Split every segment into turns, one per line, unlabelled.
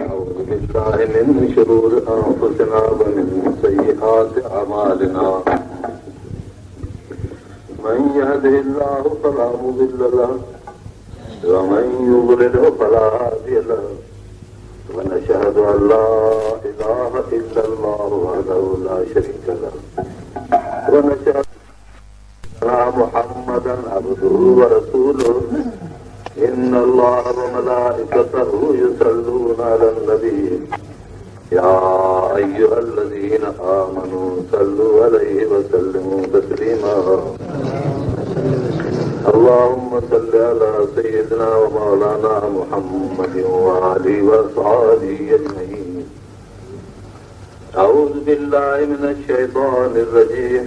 أعوذ بالله من شرور أنفسنا ومن سيئات أعمالنا من يهده الله فلا مضل له ومن يضلله فلا هادي له ونشهد أن لا إله إلا الله وحده لا شريك له ونشهد أن محمدا عبده ورسوله إن الله وملائكته يصلون على النبي يا أيها الذين آمنوا صلوا عليه وسلموا تسليما اللهم صل على سيدنا ومولانا محمد وآله وصحبه أجمعين أعوذ بالله من الشيطان الرجيم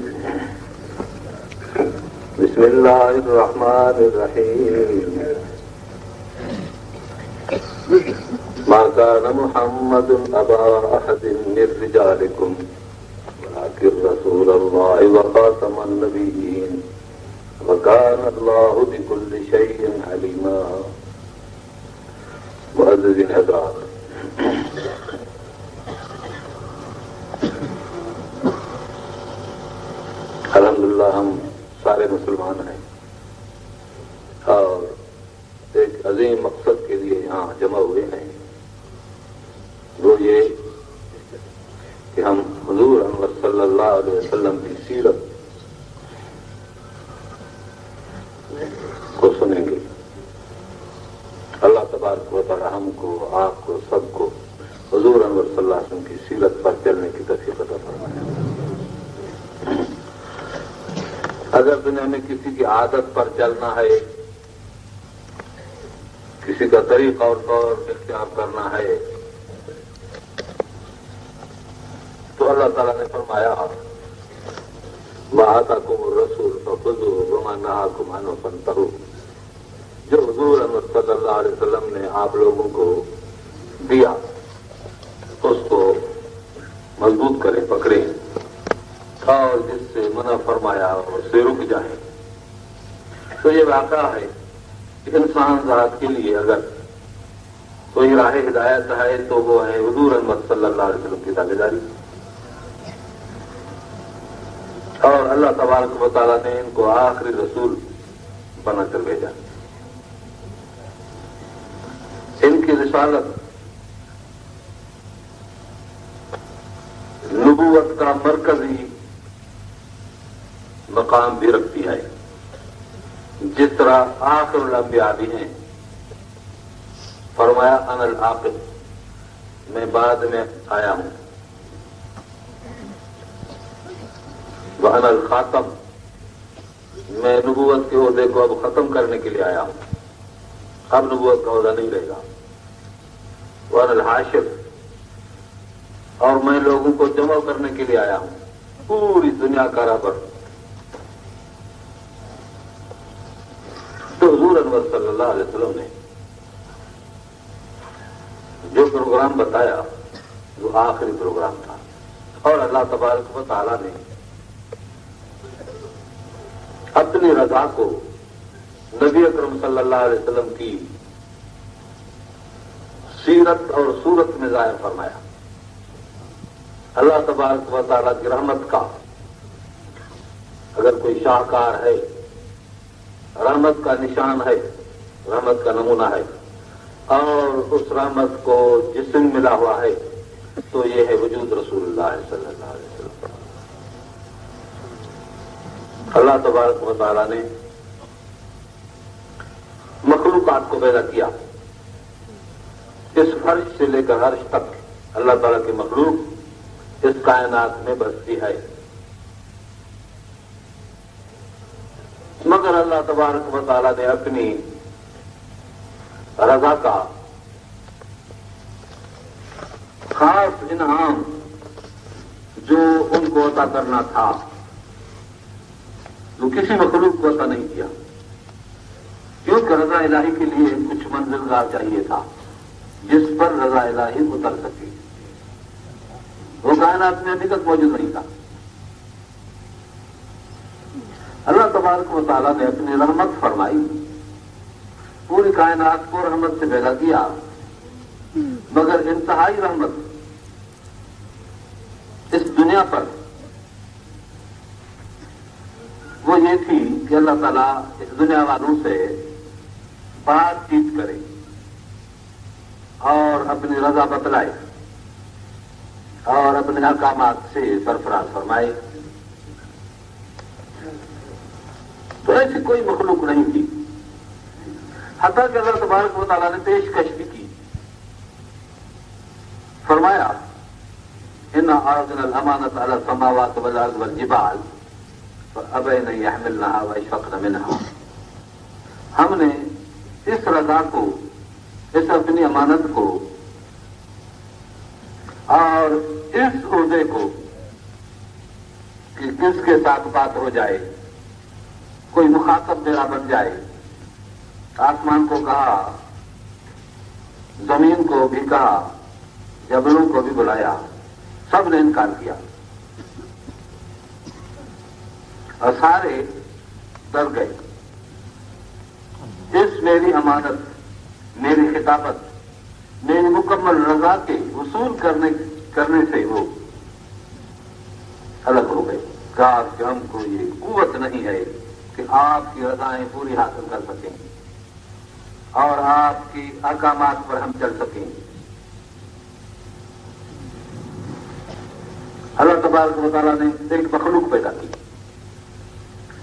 بسم الله الرحمن الرحيم ما كان محمد أبا أحد من رجالكم ولكن رسول الله وخاتم النبيين وكان الله بكل شيء عليما معزز حضرات الحمدللہ ہم سارے مسلمان ہیں اور ایک عظیم مقصد کے لیے یہاں جمع ہوئے ہیں، وہ یہ کہ ہم حضور انور صلی اللہ علیہ وسلم کی سیرت کو سنیں گے۔ اللہ تبارک و تعالی ہم کو، آپ کو، سب کو حضور انور صلی اللہ علیہ وسلم کی سیرت پر چلنے کی توفیق عطا فرمائے۔ اگر دنیا میں کسی کی عادت پر چلنا ہے، کسی کا طریقہ اور طور اختیار کرنا ہے، تو اللہ تعالیٰ نے فرمایا وَآتَاكُمُ الرَّسُولُ فَخُذُوهُ وَمَا نَهَاكُمْ عَنْهُ فَانْتَهُوا۔ جو حضور انور صلی اللہ علیہ وسلم نے آپ لوگوں کو دیا اس کو مضبوط کریں، پکڑیں، اور جس سے منع فرمایا اس سے رک جائیں۔ تو یہ واقعہ ہے کہ انسان ذات کے لیے اگر کوئی راہ ہدایت ہے تو وہ ہے حضور انور صلی اللہ علیہ وسلم کی تابع داری، اور اللہ تبارک و تعالیٰ نے ان کو آخری رسول بنا کر بھیجا۔ ان کی رسالت نبوت کا مرکزی مقام بھی رکھتی ہے، جس طرح آخر الانبیاء بھی ہیں۔ فرمایا انا العاقب، میں بعد میں آیا ہوں، وانا الخاتم، میں نبوت کے عہدے کو اب ختم کرنے کے لیے آیا ہوں، اب نبوت کا عہدہ نہیں رہے گا۔ وانا الحاشر، اور میں لوگوں کو جمع کرنے کے لیے آیا ہوں، پوری دنیا کا رہبر۔ تو حضور انور صلی اللہ علیہ وسلم نے جو پروگرام بتایا وہ آخری پروگرام تھا، اور اللہ تبارک و تعالیٰ نے اپنی رضا کو نبی اکرم صلی اللہ علیہ وسلم کی سیرت اور صورت میں ظاہر فرمایا۔ اللہ تبارک و تعالیٰ کی رحمت کا اگر کوئی شاہکار ہے، رحمت کا نشان ہے، رحمت کا نمونہ ہے، اور اس رحمت کو جسم ملا ہوا ہے تو یہ ہے وجود رسول اللہ صلی اللہ علیہ وسلم۔ اللہ تبارک و تعالیٰ نے مخلوقات کو پیدا کیا، اس فرش سے لے کر عرش تک اللہ تعالیٰ کی مخلوق اس کائنات میں بستی ہے، مگر اللہ تبارک و تعالیٰ نے اپنی رضا کا خاص انعام جو ان کو عطا کرنا تھا وہ کسی مخلوق کو عطا نہیں کیا، کیونکہ رضا الہی کے لیے کچھ منزلگار چاہیے تھا جس پر رضا الہی اتر سکے، وہ کائنات میں ابھی تک موجود نہیں تھا۔ اللہ تبارک و تعالیٰ نے اپنی رحمت فرمائی، پوری کائنات کو رحمت سے پیدا کیا، مگر انتہائی رحمت اس دنیا پر وہ یہ تھی کہ اللہ تعالیٰ اس دنیا والوں سے بات چیت کرے اور اپنی رضا بتلائے اور اپنے احکامات سے سرفراز فرمائے. تو ایسی کوئی مخلوق نہیں تھی، حتیٰ کہ اللہ تبارک و تعالیٰ نے پیشکش بھی کی. فرمایا اِنَّا عَرَضْنَا الْأَمَانَةَ عَلَى السَّمَاوَاتِ وَالْأَرْضِ وَالْجِبَالِ فَأَبَيْنَ أَن يَحْمِلْنَهَا وَأَشْفَقْنَ مِنْهَا. ہم نے اس رضا کو، اس اپنی امانت کو اور اس عہدے کو کہ کس کے ساتھ بات ہو جائے، کوئی مخاطب میرا بن جائے، آسمان کو کہا، زمین کو بھی کہا، جبلوں کو بھی بلایا، سب نے انکار کیا اور سارے ڈر گئے. اس میری امانت، میری خطابت، میری مکمل رضا کے وصول کرنے سے وہ الگ ہو گئے. کہا کہ ہم کو یہ قوت نہیں ہے کہ آپ کی رضائیں پوری حاصل کر سکیں اور آپ کی احکامات پر ہم چل سکیں. اللہ تبارک و تعالیٰ نے ایک مخلوق پیدا کی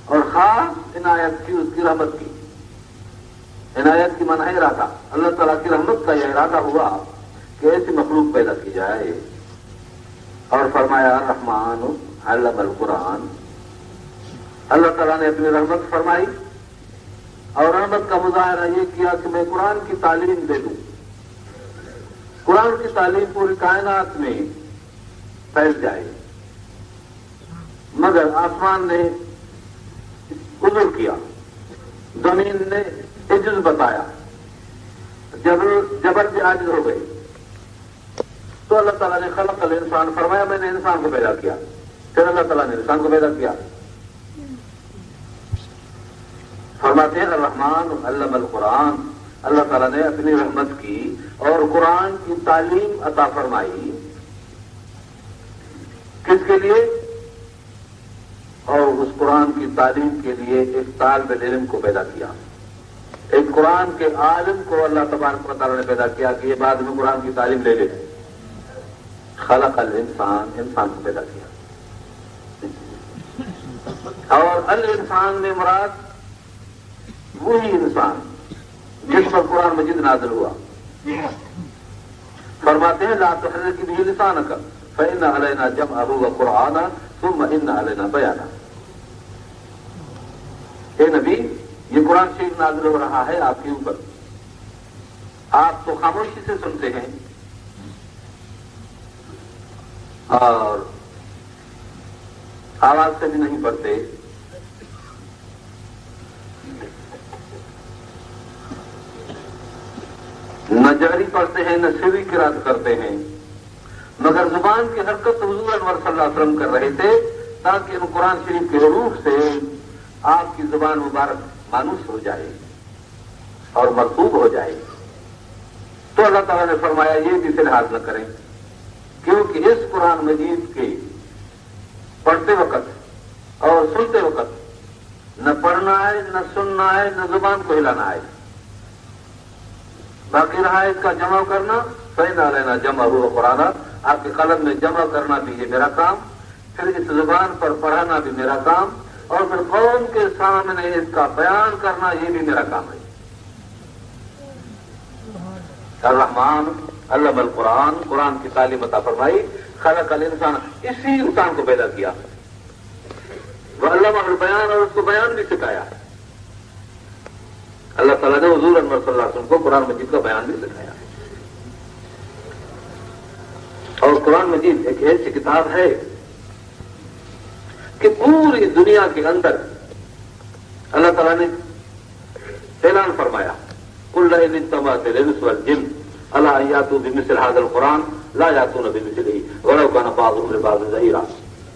اور خاص عنایت کی، اس کی رحمت کی. عنایت کی معنی ارادہ، اللہ تعالیٰ کی رحمت کا یہ ارادہ ہوا کہ ایسی مخلوق پیدا کی جائے اور فرمایا الرحمن علم القرآن. اللہ تعالیٰ نے اپنی رحمت فرمائی اور رحمت کا مظاہرہ یہ کیا کہ میں قرآن کی تعلیم دے دوں. قرآن کی تعلیم پوری کائنات میں پھیل جائے. مگر آسمان نے عذر کیا، زمین نے عجز بتایا، جبل بھی عاجز ہو گئے. تو اللہ تعالیٰ نے خلق الانسان فرمایا میں نے انسان کو پیدا کیا. پھر اللہ تعالیٰ نے انسان کو پیدا کیا. فرماتے ہیں الرحمن علم القرآن. اللہ تعالیٰ نے اپنی رحمت کی اور قرآن کی تعلیم عطا فرمائی. کس کے لیے؟ اور اس قرآن کی تعلیم کے لیے ایک طالب علم کو پیدا کیا، ایک قرآن کے عالم کو اللہ تبارک و تعالیٰ نے پیدا کیا کہ یہ بعد میں قرآن کی تعلیم لے لے. خلق الانسان، انسان کو پیدا کیا. اور الانسان میں مراد وہی انسان جس پر قرآن مجید نازل ہوا. فرماتے ہیں لا تحرک به لسانک فإن علینا جمعہ وقرآنہ ثم ان علینا بیانہ. اے نبی، یہ قرآن شریف نازل ہو رہا ہے آپ کے اوپر، آپ تو خاموشی سے سنتے ہیں اور آواز سے بھی نہیں پڑھتے. نہ جہری پڑھتے ہیں، نہ سری قرات کرتے ہیں، مگر زبان کی حرکت حضور انور صلی اللہ علیہ وسلم کر رہے تھے تاکہ ان قرآن شریف کے حروف سے آپ کی زبان مبارک مانوس ہو جائے اور مرطوب ہو جائے. تو اللہ تعالیٰ نے فرمایا یہ بھی لحاظ نہ کریں، کیونکہ اس قرآن مجید کے پڑھتے وقت اور سنتے وقت نہ پڑھنا ہے، نہ سننا ہے، نہ زبان کو ہلانا ہے. باقی رہا اس کا جمع کرنا، فإن علینا جمعہ وقرآنہ، آپ کے قلم میں جمع کرنا بھی یہ میرا کام، پھر اس زبان پر پڑھانا بھی میرا کام، اور پھر قوم کے سامنے اس کا بیان کرنا یہ بھی میرا کام ہے. الرحمن علم القرآن، قرآن کی تعلیم عطا فرمائی. خلق الانسان، اسی انسان کو پیدا کیا. وعلمہ البیان، اور اس کو بیان بھی سکھایا. اللہ تعالیٰ نے حضور انور صلی اللہ علیہ وسلم کو قرآن مجید کا بیان بھی سکھایا. اور قرآن مجید ایک ایسی کتاب ہے کہ پوری دنیا کے اندر اللہ تعالیٰ نے اعلان فرمایا قل لئن اجتمعت الانس والجن علی ان یاتوا بمثل هذا القرآن لا یاتون بمثلہ ولو کان بعضهم لبعض ظہیرا.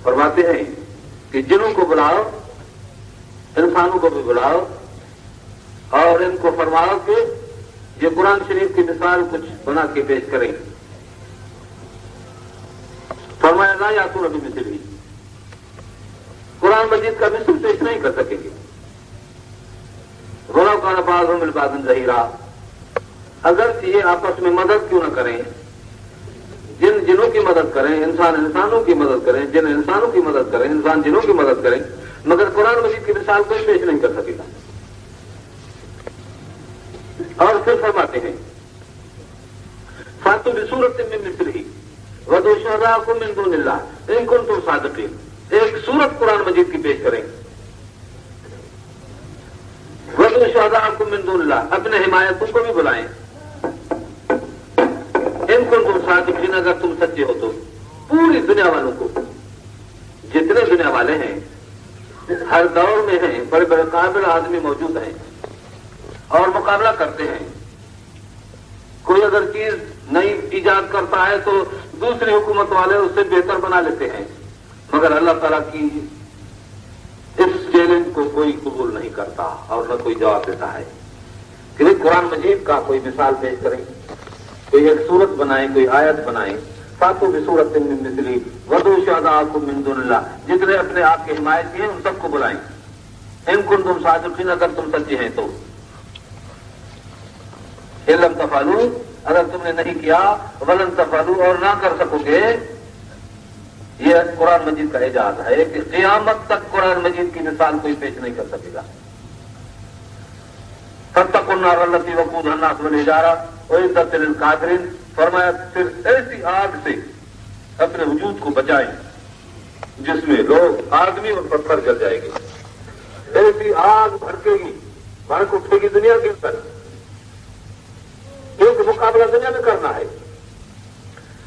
فرماتے ہیں کہ جنوں کو بلاؤ، انسانوں کو بھی بلاؤ اور ان کو فرماؤ کہ یہ قرآن شریف کی مثال کچھ بنا کے پیش کریں. فرمایا لا یاتون بمثلہ، قرآن مجید کا مثل پیش نہیں کر سکیں گے. ولو کان بعضهم لبعض ظہیرا، اگر یہ آپس میں مدد کیوں نہ کریں، جن جنوں کی مدد کریں، انسان انسانوں کی مدد کریں، جن انسانوں کی مدد کریں، انسان جنوں کی مدد کریں، مگر قرآن مجید کی مثال کوئی پیش نہیں کر سکے گا. اور پھر فرماتے ہیں فاتوا بسورۃ من مثلہ وادعوا شہداءکم من دون اللہ ان کنتم صادقین، ایک سورت قرآن مجید کی پیش کریں. وادعوا شہداءکم من دون اللہ، اپنے حمایتوں کو بھی بلائیں. ان کنتم صادقین، اگر تم سچے ہو تو. پوری دنیا والوں کو، جتنے دنیا والے ہیں ہر دور میں ہیں، بڑے بڑے قابل آدمی موجود ہیں اور مقابلہ کرتے ہیں. کوئی اگر چیز نئی ایجاد کرتا ہے تو دوسری حکومت والے اس سے بہتر بنا لیتے ہیں، مگر اللہ تعالیٰ کی اس چیلنج کو کوئی قبول نہیں کرتا اور نہ کوئی جواب دیتا ہے کہ قرآن مجید کا کوئی مثال پیش کریں، کوئی ایک صورت بنائیں، کوئی آیت بنائیں. فاتوا بسورۃ من مثلہ وادعوا شہداءکم من دون اللہ، جتنے اپنے آپ کے حمایتی ہیں ان سب کو بلائیں. ان کنتم صادقین، اگر تم سچے ہیں تو. ان لم تفعلوا، اگر تم نے نہیں کیا، ولن تفعلوا، اور نہ کر سکو گے. یہ قرآن مجید کا اعجاز ہے کہ قیامت تک قرآن مجید کی مثال کوئی پیش نہیں کر سکے گا. فاتقوا النار التی وقودها الناس والحجارہ اعدت للکافرین، فرمایا پھر ایسی آگ سے اپنے وجود کو بچائیں جس میں لوگ، آدمی اور پتھر جل جائیں گے. ایسی آگ بھڑکے گی، بھڑک اٹھے گی دنیا کے اندر، کیونکہ مقابلہ دنیا میں کرنا ہے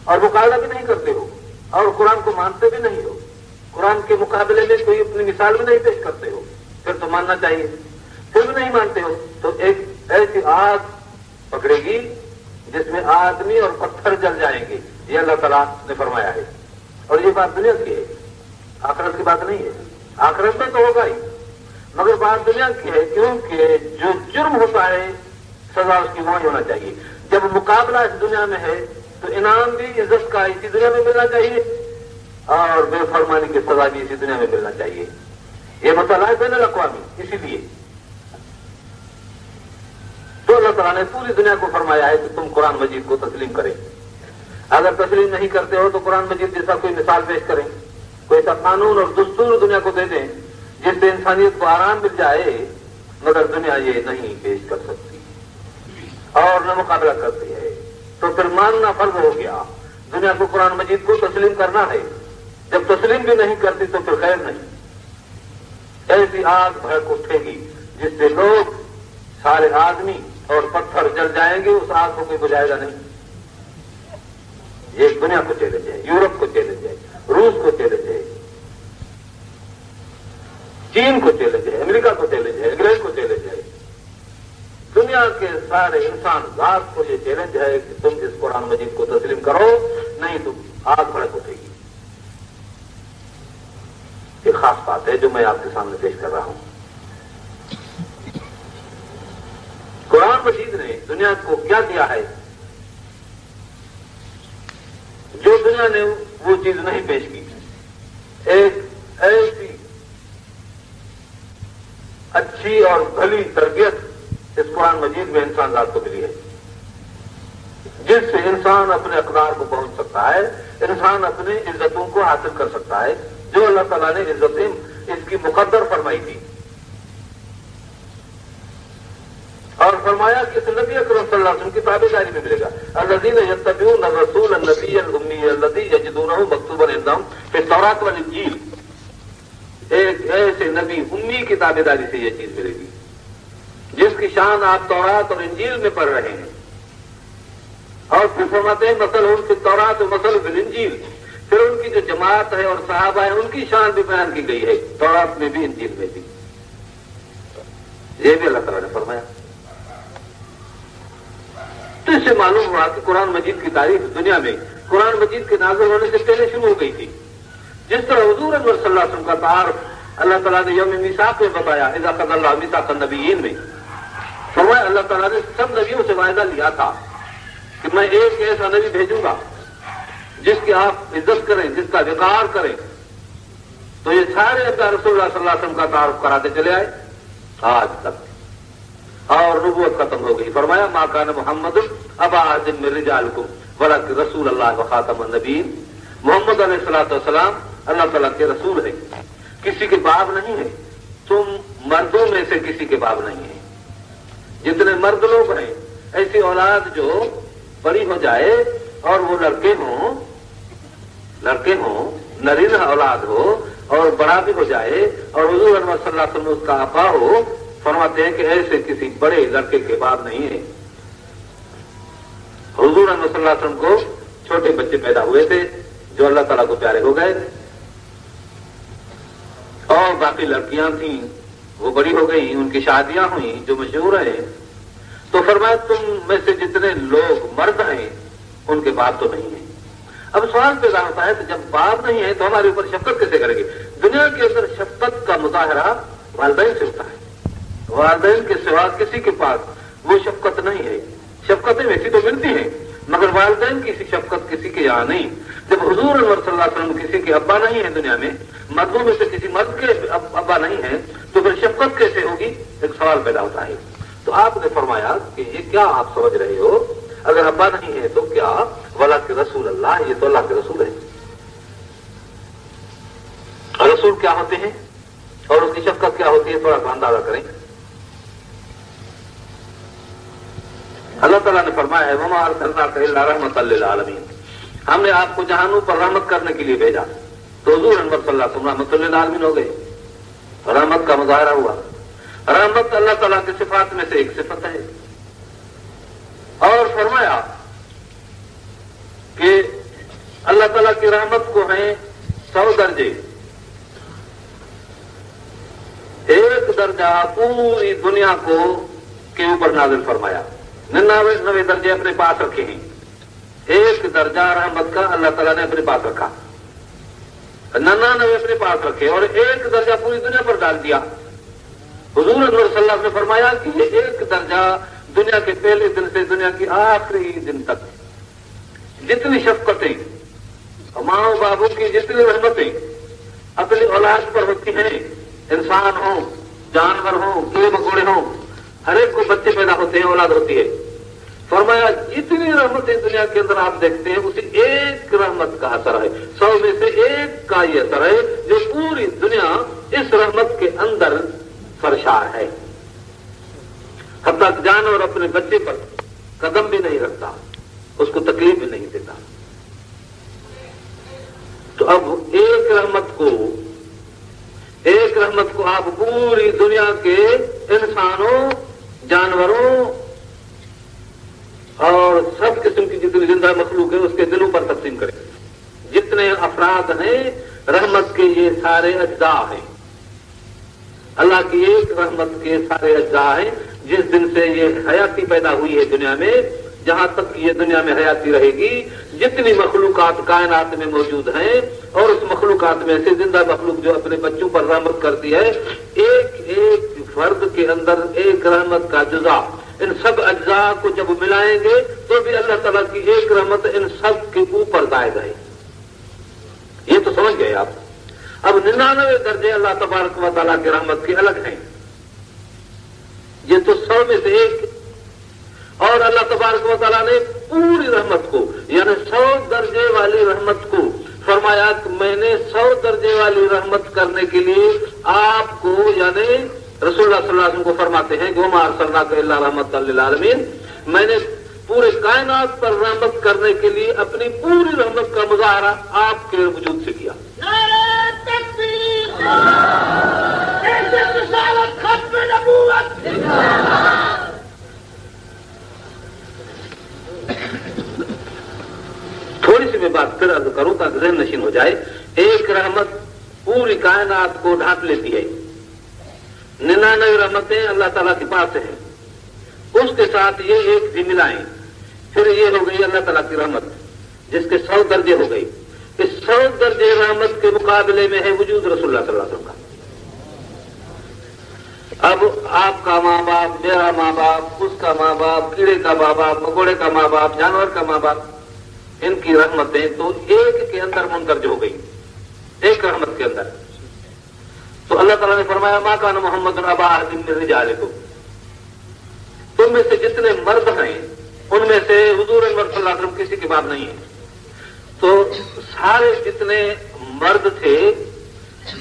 اور مقابلہ بھی نہیں کرتے ہو اور قرآن کو مانتے بھی نہیں ہو. قرآن کے مقابلے میں کوئی اپنی مثال بھی نہیں پیش کرتے ہو، پھر تو ماننا چاہیے. پھر بھی نہیں مانتے ہو تو ایک ایسی آگ پکڑے گی جس میں آدمی اور پتھر جل جائیں گے. یہ اللہ تعالیٰ نے فرمایا ہے. اور یہ بات دنیا کی ہے، آخرت کی بات نہیں ہے. آخرت میں تو ہوگا ہی، مگر بات دنیا کی ہے، کیونکہ جو جرم ہوتا ہے سزا اس کی وہاں ہونا چاہیے. جب مقابلہ اس دنیا میں ہے تو انعام بھی عزت کا اسی دنیا میں ملنا چاہیے اور بے فرمانی کی سزا بھی اسی دنیا میں ملنا چاہیے. یہ مسئلہ ہے بین الاقوامی. اسی لیے تو اللہ تعالیٰ نے پوری دنیا کو فرمایا ہے کہ تم قرآن مجید کو تسلیم کریں. اگر تسلیم نہیں کرتے ہو تو قرآن مجید جیسا کوئی مثال پیش کریں، کوئی ایسا قانون اور دستور دنیا کو دے دیں جس سے انسانیت کو آرام مل جائے، مگر دنیا یہ نہیں پیش کر سکتی اور نہ مقابلہ کرتی ہے. تو پھر ماننا فرض ہو گیا. دنیا کو قرآن مجید کو تسلیم کرنا ہے. جب تسلیم بھی نہیں کرتی تو پھر خیر نہیں. ایسی آگ بھڑک اٹھے گی جس سے لوگ، سارے آدمی اور پتھر جل جائیں گے، اس آگ کو کوئی بجھائے گا نہیں. یہ دنیا کو چیلنج ہے، یورپ کو چیلنج ہے، روس کو چیلنج ہے، چین کو چیلنج ہے، امریکہ کو چیلنج ہے، انگلینڈ کو چیلنج ہے. دنیا کے سارے انسان ذات کو یہ چیلنج ہے کہ تم اس قرآن مجید کو تسلیم کرو، نہیں تو آگ بھڑک اٹھے گی. یہ خاص بات ہے جو میں آپ کے سامنے پیش کر رہا ہوں. قرآن مجید نے دنیا کو کیا دیا ہے جو دنیا نے وہ چیز نہیں پیش کی. ایک ایسی اچھی اور بھلی تربیت اس قرآن مجید میں انسان ذات کو ملی ہے، جس سے انسان اپنے اقدار کو پہنچ سکتا ہے، انسان اپنی عزتوں کو حاصل کر سکتا ہے جو اللہ تعالیٰ نے عزتیں اس کی مقدر فرمائی تھی. اور فرمایا کہ اس نبی اکرم صلی اللہ علیہ وسلم کی تابعداری میں ملے گا. الذین یتبعون الرسول النبی الامی الذی یجدونہ مکتوبا عندہم فی التوراۃ والانجیل. ایک ایسے نبی امی کی تابعداری سے یہ چیز ملے گی جس کی شان آپ تورات اور انجیل میں پڑھ رہے ہیں. اور پھر فرماتے ہیں مثلہم فی التوراۃ ومثلہم فی الانجیل. پھر ان کی جو جماعت ہے اور صحابہ ہیں ان کی شان بھی بیان کی گئی ہے، تورات میں بھی انجیل میں بھی. یہ بھی اللہ تعالیٰ نے فرمایا. تو اس سے معلوم ہوا کہ قرآن مجید کی تاریخ دنیا میں قرآن مجید کے نازل ہونے سے پہلے شروع ہو گئی تھی. جس طرح حضور انور صلی اللہ علیہ وسلم کا تعارف اللہ تعالیٰ نے یوم میثاق میں بتایا، اذا اخذ اللہ میثاق النبیین میں فرمایا اللہ تعالیٰ نے سب نبیوں سے وعدہ لیا تھا کہ میں ایک ایسا نبی بھیجوں گا جس کی آپ عزت کریں، جس کا وقار کریں، تو یہ سارے انبیاء رسول اللہ صلی اللہ علیہ وسلم کا تعارف کراتے چلے آئے آج تک، اور نبوت ختم ہو گئی۔ فرمایا ما کان محمد ابا احد من رجالکم ولکن رسول اللہ وخاتم النبیین، محمد علیہ الصلوۃ والسلام اللہ تعالیٰ کے رسول ہیں، کسی کے باپ نہیں ہیں، تم مردوں میں سے کسی کے باپ نہیں ہیں۔ جتنے مرد لوگ ہیں ایسی اولاد جو بڑی ہو جائے اور وہ لڑکے ہوں نرینہ اولاد ہو اور بڑا بھی ہو جائے اور حضور انور صلی اللہ علیہ وسلم اس کا آقا ہو، فرماتے ہیں کہ ایسے کسی بڑے لڑکے کے باپ نہیں ہے۔ حضور انور صلی اللہ علیہ وسلم کو چھوٹے بچے پیدا ہوئے تھے جو اللہ تعالیٰ کو پیارے ہو گئے، اور باقی لڑکیاں تھیں وہ بڑی ہو گئیں، ان کی شادیاں ہوئیں جو مشہور ہیں۔ تو فرمایا تم میں سے جتنے لوگ مرد ہیں ان کے باپ تو نہیں ہیں۔ اب سوال پیدا ہوتا ہے کہ جب باپ نہیں ہے تو ہمارے اوپر شفقت کیسے کریں گے؟ دنیا کے اندر شفقت کا مظاہرہ والدین سے ہوتا ہے، والدین کے سوا کسی کے پاس وہ شفقت نہیں ہے۔ شفقتیں ویسی تو ملتی ہیں مگر والدین کی شفقت کسی کے یہاں نہیں۔ جب حضور انور صلی اللہ علیہ وسلم کسی کے ابا نہیں ہے دنیا میں، مردوں میں سے کسی مرد کے ابا نہیں ہے، تو پھر شفقت کیسے ہوگی؟ ایک سوال پیدا ہوتا ہے۔ تو آپ نے فرمایا کہ یہ کیا آپ سمجھ رہے ہو؟ اگر ابا نہیں ہے تو کیا ولا کہ رسول اللہ، یہ تو اللہ کے رسول ہے۔ رسول کیا ہوتے ہیں اور اس کی شفقت کیا ہوتی ہے، تھوڑا سا اندازہ کریں۔ اللہ تعالیٰ نے فرمایا ہے وما ارسلناک الا رحمۃ للعالمین، ہم نے آپ کو جہانوں پر رحمت کرنے کے لیے بھیجا۔ تو حضور انور صلی اللہ علیہ وسلم رحمۃ للعالمین ہو گئے، رحمت کا مظاہرہ ہوا۔ رحمت اللہ تعالیٰ کی صفات میں سے ایک صفت ہے، اور فرمایا کہ اللہ تعالیٰ کی رحمت کو ہیں 100 درجے، ایک درجہ پوری دنیا کو کے اوپر نازل فرمایا، 99 درجے اپنے پاس رکھے ہیں، ایک درجہ رحمت کا اللہ تعالیٰ نے اپنے پاس رکھا، 99 اپنے پاس رکھے اور ایک درجہ پوری دنیا پر ڈال دیا۔ حضور انور صلی اللہ علیہ وسلم نے فرمایا کہ یہ ایک درجہ دنیا کے پہلے دن سے دنیا کی آخری دن تک جتنی شفقتیں ماں و بابو کی جتنی رحمتیں اپنی اولاد پر ہوتی ہیں، انسان ہوں جانور ہوں کیڑے مکوڑے ہوں، ہر ایک کو بچے پیدا ہوتے ہیں، اولاد ہوتی ہے۔ فرمایا جتنی رحمتیں دنیا کے اندر آپ دیکھتے ہیں اسی ایک رحمت کا اثر ہے، 100 میں سے ایک کا یہ اثر ہے جو پوری دنیا اس رحمت کے اندر سرشار ہے۔ حتیٰ کہ جانور اپنے بچے پر قدم بھی نہیں رکھتا، اس کو تکلیف بھی نہیں دیتا۔ تو اب ایک رحمت کو آپ پوری دنیا کے انسانوں جانوروں اور سب قسم کی جتنی زندہ مخلوق ہے اس کے دلوں پر تقسیم کریں۔ جتنے افراد ہیں رحمت کے یہ سارے اجزاء ہیں، اللہ کی ایک رحمت کے سارے اجزاء ہیں۔ جس دن سے یہ حیاتی پیدا ہوئی ہے دنیا میں، جہاں تک یہ دنیا میں حیاتی رہے گی، جتنی مخلوقات کائنات میں موجود ہیں اور اس مخلوقات میں سے زندہ مخلوق جو اپنے بچوں پر رحمت کرتی ہے، ایک ایک فرد کے اندر ایک رحمت کا جزا، ان سب اجزاء کو جب ملائیں گے تو بھی اللہ تعالیٰ کی ایک رحمت ان سب کے اوپر زائد ہے۔ یہ تو سمجھ گئے آپ۔ اب 99 درجے اللہ تبارک و تعالیٰ کی رحمت کے الگ ہیں، یہ تو 100 میں سے ایک، اور اللہ تبارک و تعالیٰ نے پوری رحمت کو یعنی 100 درجے والی رحمت کو فرمایا کہ میں نے 100 درجے والی رحمت کرنے کے لیے آپ کو یعنی رسول اللہ صلی اللہ علیہ وسلم کو فرماتے ہیں کہ وما ارسلناک الا رحمۃ للعالمین، میں نے پورے کائنات پر رحمت کرنے کے لیے اپنی پوری رحمت کا مظاہرہ آپ کے وجود سے کیا۔
نعرہ تکبیر، رسالت، ختم نبوت۔
تھوڑی سی میں بات پھر عرض کروں تاکہ ذہن نشین ہو جائے۔ ایک رحمت پوری کائنات کو ڈھانپ لیتی ہے، 99 رحمتیں اللہ تعالیٰ کے پاس ہیں، اس کے ساتھ یہ ایک بھی ملائیں، پھر یہ ہو گئی اللہ تعالیٰ کی رحمت جس کے 100 درجے ہو گئی۔ اس 100 درجے رحمت کے مقابلے میں ہے وجود رسول اللہ صلی اللہ علیہ وسلم کا۔ اب آپ کا ماں باپ، میرا ماں باپ، اس کا ماں باپ، کیڑے کا ماں باپ، مکوڑے کا ماں باپ، جانور کا ماں باپ، ان کی رحمتیں تو ایک کے اندر مندرج ہو گئی، ایک رحمت کے اندر. تو اللہ تعالیٰ نے فرمایا ما کان محمد ابا احد من رجالکم، تم میں سے جتنے مرد ہیں ان میں سے حضور انور صلی اللہ علیہ وسلم کسی کے باپ نہیں ہے. تو سارے جتنے مرد تھے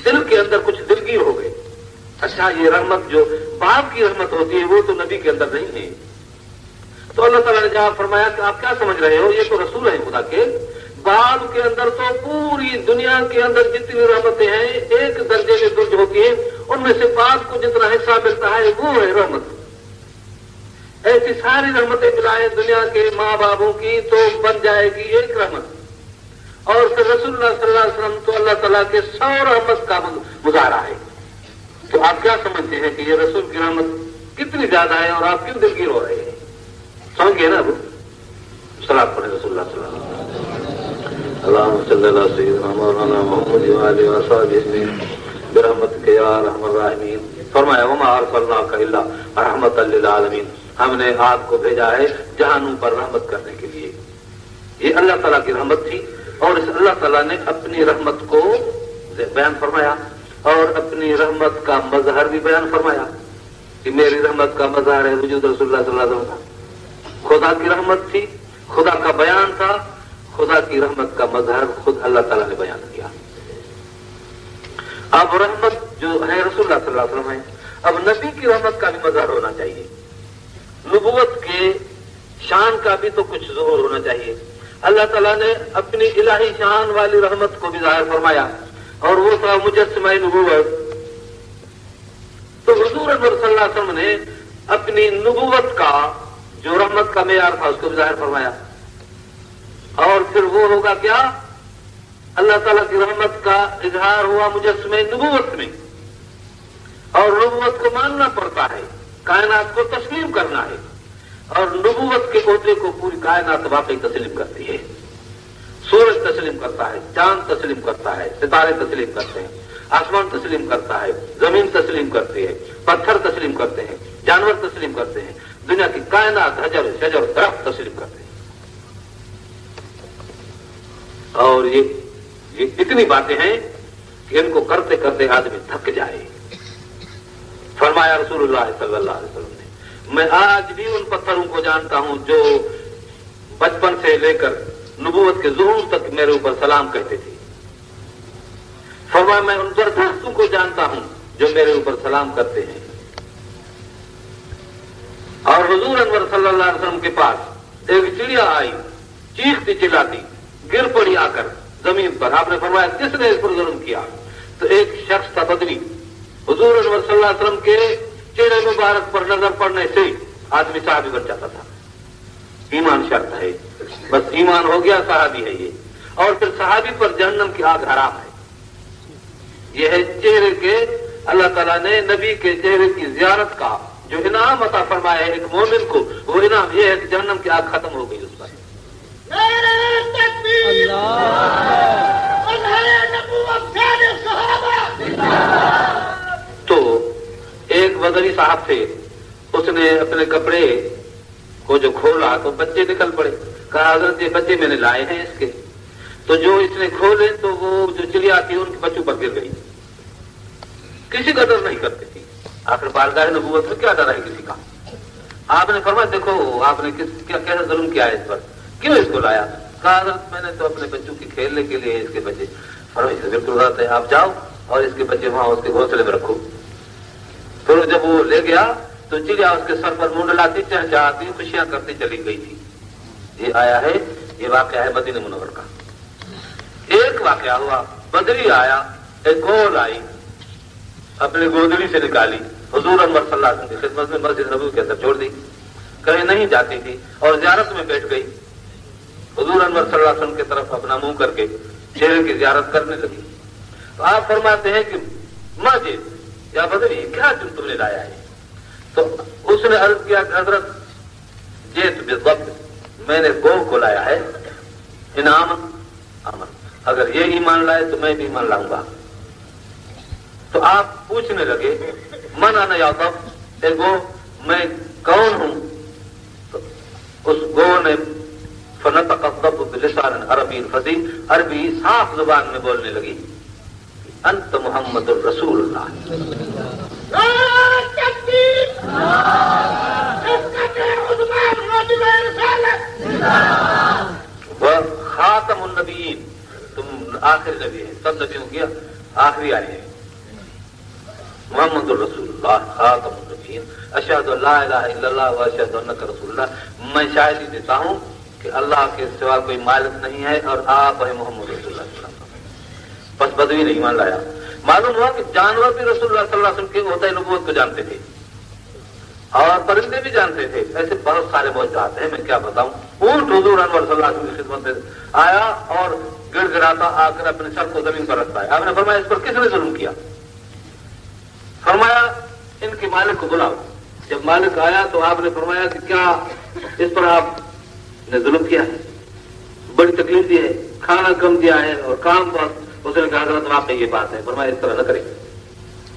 دل کے اندر کچھ دلگیر ہو گئے. اچھا یہ رحمت جو باپ کی رحمت ہوتی ہے وہ تو نبی کے اندر نہیں ہے. تو اللہ تعالیٰ نے جواب فرمایا کہ آپ کیا سمجھ رہے ہو، یہ تو رسول ہیں خدا کے. باپ کے اندر تو پوری دنیا کے اندر جتنی رحمتیں ہیں ایک درجے میں درج ہوتی ہیں، ان میں سے باپ کو جتنا حصہ ملتا ہے وہ ہے رحمت. ایسی ساری رحمتیں ملائیں دنیا کے ماں باپوں کی تو بن جائے گی ایک رحمت. اور پھر رسول اللہ صلی اللہ علیہ وسلم تو اللہ تعالیٰ کے 100 رحمت کا مظاہرہ ہے. تو آپ کیا سمجھتے ہیں کہ یہ رسول کی رحمت کتنی زیادہ ہے اور آپ کیوں دلگیر ہو رہے ہیں؟ سمجھ گئے نا؟ اب صلاۃ پڑھیں رسول اللہ صلی اللہ علیہ وسلم. اللہم صلی اللہ سیدنا مولانا محمد وآلہ وصحبہ اجمعین برحمتک یا ارحم الراحمین. فرمایا وما ارسلناک الا رحمۃ للعالمین، ہم نے آپ کو بھیجا ہے جہانوں پر رحمت کرنے کے لیے. یہ اللہ تعالیٰ کی رحمت تھی اور اس اللہ تعالیٰ نے اپنی رحمت کو بیان فرمایا اور اپنی رحمت کا مظہر بھی بیان فرمایا کہ میری رحمت کا مظہر ہے وجود رسول اللہ صلی اللہ علیہ وسلم کا. خدا کی رحمت تھی، خدا کا بیان تھا، خدا کی رحمت کا مظہر خود اللہ تعالیٰ نے بیان کیا. اب رحمت جو ہے رسول اللہ صلی اللہ علیہ وسلم ہے، اب نبی کی رحمت کا بھی مظہر ہونا چاہیے. نبوت کے شان کا بھی تو کچھ ظہور ہونا چاہیے. اللہ تعالیٰ نے اپنی الہی شان والی رحمت کو بھی ظاہر فرمایا اور وہ تھا مجسمہ نبوت. تو حضور انور صلی اللہ علیہ وسلم نے اپنی نبوت کا جو رحمت کا معیار تھا اس کو بھی ظاہر فرمایا. اور پھر وہ ہوگا کیا؟ اللہ تعالیٰ کی رحمت کا اظہار ہوا مجسمہ نبوت میں، اور نبوت کو ماننا پڑتا ہے، کائنات کو تسلیم کرنا ہے. اور نبوت کے عہدے کو پوری کائنات واقعی تسلیم کرتی ہے. سورج تسلیم کرتا ہے، چاند تسلیم کرتا ہے، ستارے تسلیم کرتے ہیں، آسمان تسلیم کرتا ہے، زمین تسلیم کرتی ہے، پتھر تسلیم کرتے ہیں، جانور تسلیم کرتے ہیں، دنیا کی کائنات حجر شجر درخت تسلیم کرتے ہیں. اور یہ اتنی باتیں ہیں کہ ان کو کرتے کرتے آدمی تھک جائے. فرمایا رسول اللہ صلی اللہ علیہ وسلم نے میں آج بھی ان پتھروں کو جانتا ہوں جو بچپن سے لے کر نبوت کے ظہور تک میرے اوپر سلام کہتے تھے. فرمایا میں ان درختوں کو جانتا ہوں جو میرے اوپر سلام کرتے ہیں. اور حضور انور صلی اللہ علیہ وسلم کے پاس ایک چڑیا آئی، چیختی چلاتی گر پڑی آ کر زمین پر. آپ نے فرمایا کس نے اس پر ظلم کیا؟ تو ایک شخص تھا بدوی. حضور انور صلی اللہ علیہ وسلم کے چہرے مبارک پر نظر پڑنے سے آدمی صحابی بن جاتا تھا. ایمان شرط ہے، بس ایمان ہو گیا صحابی ہے یہ. اور پھر صحابی پر جہنم کی آگ حرام ہے. یہ ہے چہرے کے اللہ تعالیٰ نے نبی کے چہرے کی زیارت کا جو انعام عطا فرمایا ہے ایک مومن کو، وہ انعام یہ ہے کہ جہنم کی آگ ختم ہو گئی اس پر. تو ایک بدری صاحب تھے، اس نے اپنے کپڑے کو جو کھولا تو بچے نکل پڑے. کہا حضرت یہ بچے میں نے لائے ہیں اس کے. تو جو اس نے کھولے تو وہ جو چڑیا تھی ان کے بچوں پر گر گئی. کسی کا ڈر نہیں کرتی تھی. آخر بارگاہ نبوت میں کیا ڈر ہے کسی کا؟ آپ نے فرمایا دیکھو آپ نے کیسا ظلم کیا ہے اس پر، کیوں اس کو لایا؟ کہا حضرت میں نے تو اپنے بچوں کے کھیلنے کے لیے اس کے بچے. فرمایا بالکل غلط ہے، آپ جاؤ اور اس کے بچے وہاں اس کے گھونسلے میں رکھو. پھر جب وہ لے گیا تو چڑیا اس کے سر پر منڈلاتی چہچہاتی خوشیاں کرتی چلی گئی تھی. یہ آیا ہے، یہ واقعہ ہے مدینہ منور کا. ایک واقعہ ہوا، بدری آیا، ایک گول آئی، اپنی گودڑی سے نکالی، حضور انور صلی اللہ علیہ وسلم کی خدمت میں مسجد نبوی کے اندر چھوڑ دی. کہیں نہیں جاتی تھی اور زیارت میں بیٹھ گئی. حضور انور صلی اللہ علیہ وسلم کی طرف اپنا منہ کر کے چہرے کی زیارت کرنے لگی. تو آپ فرماتے ہیں کہ مسجد یا بدری کیا تم نے لایا ہے؟ تو اس نے عرض کیا کہ حضرت جیت بالضبط میں نے گو کو لایا ہے، انعام امن، اگر یہ ایمان لائے تو میں بھی ایمان لاؤں گا. تو آپ پوچھنے لگے من انا یا رب، اے گو میں کون ہوں؟ تو اس گو نے فنطق الضب بلسان عربی فصیح، عربی صاف زبان میں بولنے لگی، انت محمد الرسول اللہ۔ وہ خاتم النبیین، تم آخری نبی ہے، سب نبیوں کی آخری آئی ہے۔ محمد الرسول اللہ خاتم النبیین، اشہد ان لا الہ الا اللہ و اشہد انک رسول اللہ، میں شاہدی دیتا ہوں کہ اللہ کے سوا کوئی مالک نہیں ہے اور آپ ہیں محمد رسول اللہ صلی اللہ علیہ وسلم۔ بس بدوی نے ایمان لایا۔ معلوم ہوا کہ جانور بھی رسول اللہ صلی اللہ علیہ وسلم کے عہدۂ نبوت کو جانتے تھے اور پرندے بھی جانتے تھے، ایسے بہت سارے معجزات ہیں، میں کیا بتاؤں۔ اونٹ حضور انور صلی اللہ علیہ وسلم کی خدمت میں آیا اور گڑ گڑاتا آ کر اپنے سر کو زمین پر رکھتا ہے۔ آپ نے فرمایا اس پر کس نے ظلم کیا؟ فرمایا ان کے مالک کو بلاؤ۔ جب مالک آیا تو آپ نے فرمایا کہ کیا اس پر آپ نے ظلم کیا ہے، بڑی تکلیف دی ہے، کھانا کم دیا ہے اور کام بہت؟ اس نے کہا حضرت واقعی یہ بات ہے۔ فرمایا اس طرح نہ کریں،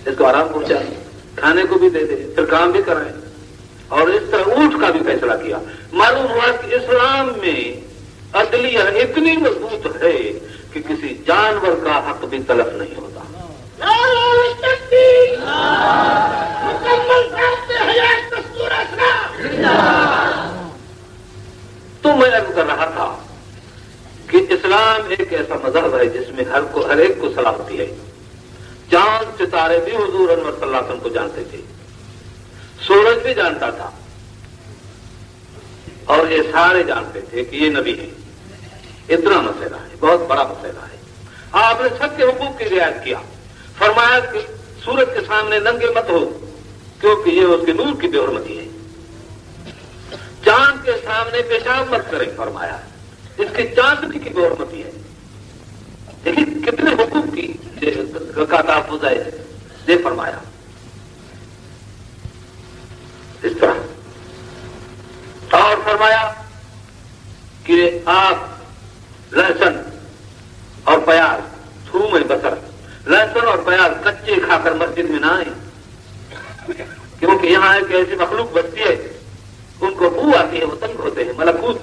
اس کو آرام پہنچائیں، کھانے کو بھی دے دیں، پھر کام بھی کرائیں، اور اس طرح اونٹ کا بھی فیصلہ کیا۔ معلوم ہوا کہ اسلام میں عدلیہ اتنی مضبوط ہے کہ کسی جانور کا حق بھی تلف نہیں ہوتا۔ تو میں عرض کر رہا تھا کہ اسلام ایک ایسا مذہب ہے جس میں ہر ایک کو سلامتی ہے۔ چاند ستارے بھی حضور انور صلی اللہ علیہ وسلم کو جانتے تھے، سورج بھی جانتا تھا، اور یہ سارے جانتے تھے کہ یہ نبی ہے۔ اتنا مسئلہ ہے، بہت بڑا مسئلہ ہے۔ آپ نے سب کے حقوق کی رعایت کیا۔ فرمایا کہ سورج کے سامنے ننگے مت ہو کیونکہ یہ اس کے نور کی بے حرمتی ہے۔ چاند کے سامنے پیشاب مت کریں، فرمایا اس کی چاندنی کی بے حرمتی ہے۔ دیکھیں کتنے حقوق کی کا تحفظ ہے یہ فرمایا۔ اس طرح اور فرمایا کہ آپ لہسن اور پیاز، تھوم بصر، لہسن اور پیاز کچے کھا کر مسجد میں نہ آئیں، کیونکہ یہاں ایک ایسی مخلوق بستی ہے ان کو بو آتی ہے، وہ تنگ ہوتے ہیں۔ ملکوت،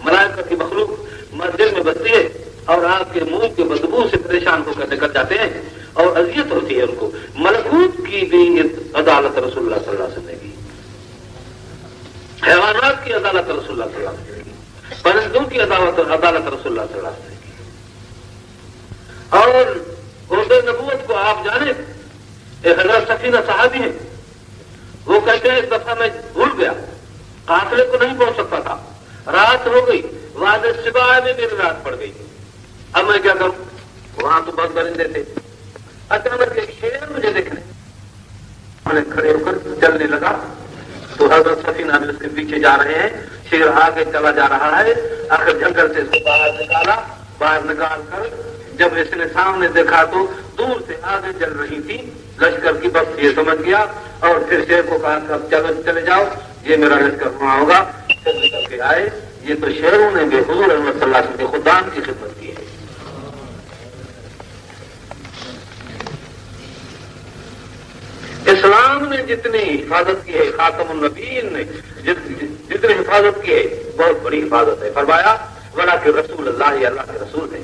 ملائکہ کی مخلوق مسجد میں بستی ہے اور آپ کے منہ کے بدبو سے پریشان ہو کر نکل جاتے ہیں اور اذیت ہوتی ہے ان کو۔ ملکوت کی بھی عدالت رسول اللہ صلی اللہ علیہ وسلم نے کی، حیوانات کی عدالت رسول اللہ صلی اللہ علیہ وسلم نے کی، پرندوں کی عدالت رسول اللہ صلی اللہ علیہ وسلم نے کی۔ اور عہدۂ نبوت کو آپ جانے، ایک حضرت سفینہ صحابی ہیں، وہ کہتے ہیں اس دفعہ میں بھول گیا، قافلے کو نہیں پہنچ سکتا تھا، رات ہو گئی، وادی سبا میں میری رات پڑ گئی، اب میں کیا کروں؟ وہاں تو بہت درندے تھے۔ اچانک ایک شیر مجھے دیکھنے، میں نے کھڑے ہو کر چلنے لگا تو حضرت سفینہ بھی اس کے پیچھے جا رہے ہیں، شیر آگے چلا جا رہا ہے، آخر جنگل سے اس کو باہر نکال کر جب اس نے سامنے دیکھا تو دور سے آگے چل رہی تھی لشکر کی، بس یہ سمجھ گیا اور پھر شیر کو کہا کہ اب چلے جاؤ، یہ میرا لشکر وہاں ہوگا۔ پھر نکل کے آئے، یہ تو شیروں نے بھی حضور صلی اللہ علیہ وسلم کے خدام کی خدمت کی ہے۔ اسلام نے جتنی حفاظت کی ہے، خاتم النبیین نے جتنی حفاظت کی ہے، بہت بڑی حفاظت ہے۔ فرمایا ولا کہ رسول اللہ، یہ اللہ کے رسول ہے۔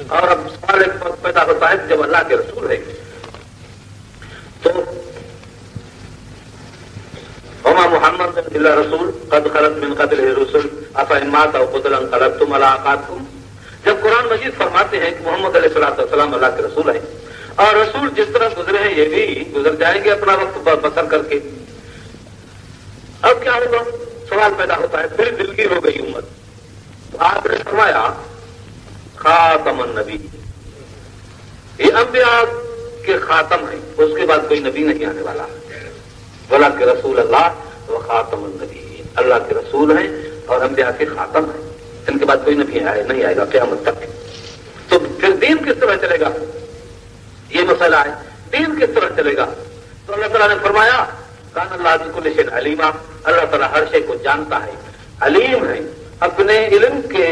اور اب سوال ایک وقت پیدا ہوتا ہے جب اللہ کے رسول ہے تو وما محمد الا رسول قد خلت من قبلہ الرسل افإن مات او قتل انقلبتم علی اعقابکم۔ جب قرآن مجید فرماتے ہیں کہ محمد علیہ السلام اللہ کے رسول ہیں اور رسول جس طرح گزرے ہیں یہ بھی گزر جائیں گے اپنا وقت بسر کر کے، اب کیا ہوگا؟ سوال پیدا ہوتا ہے، پھر دلگیر ہو گئی امت۔ تو آپ نے فرمایا خاتم النبی، یہ انبیاء کے خاتم ہیں، اس کے بعد کوئی نبی نہیں آنے والا۔ ولا کہ رسول اللہ و خاتم النبی، اللہ کے رسول ہیں اور انبیاء کے خاتم ہیں، ان کے بعد کوئی نبی نہیں آئے گا قیامت تک۔ تو پھر دین کس طرح چلے گا؟ یہ مسئلہ ہے، دین کس طرح چلے گا؟ تو اللہ تعالیٰ نے فرمایا کان اللہ بکل شیء علیما، اللہ تعالیٰ ہر شے کو جانتا ہے، علیم ہے۔ اپنے علم کے